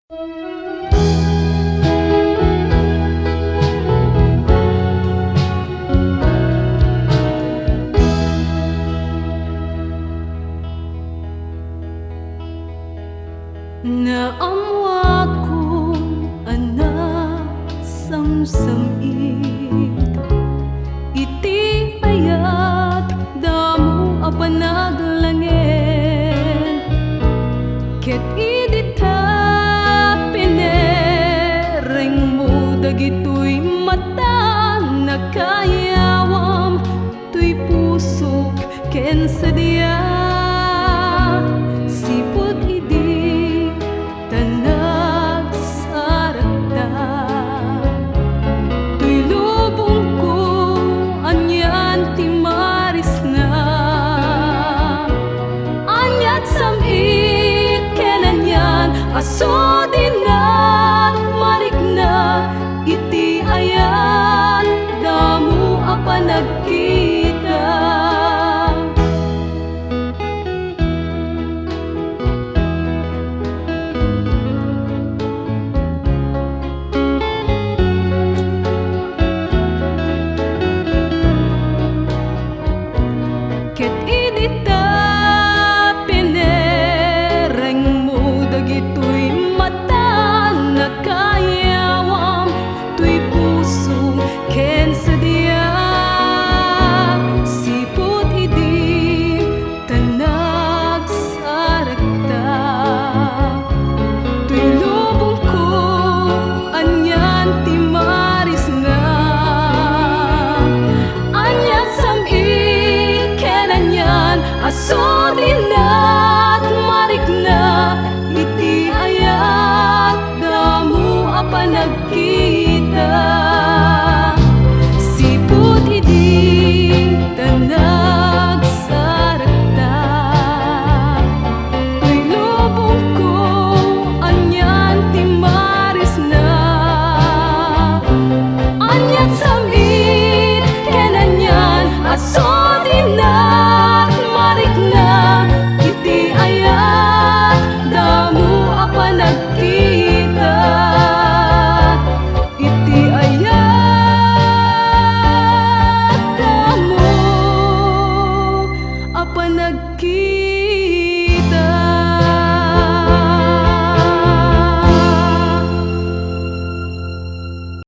Naamwa kong anak samsamit iti ayat damo a panaglangen ket idita pinereng mo dagitoy mata nakayawam tuy pusok ken sadya sipud idi tanag sarata tuy lubong ko anyan ti maris na anyat samit ken anyan aso dinat marikna iti ayat damo a panagkita. Ket idita pinereng mo dagitoy mata nakayawam tuy puso ken sadya sipud idi tanag saragta tuy lubong ko anyan ti maris nga anyat samit ken anyan aso dinat marikna iti ayat damo a panagkita.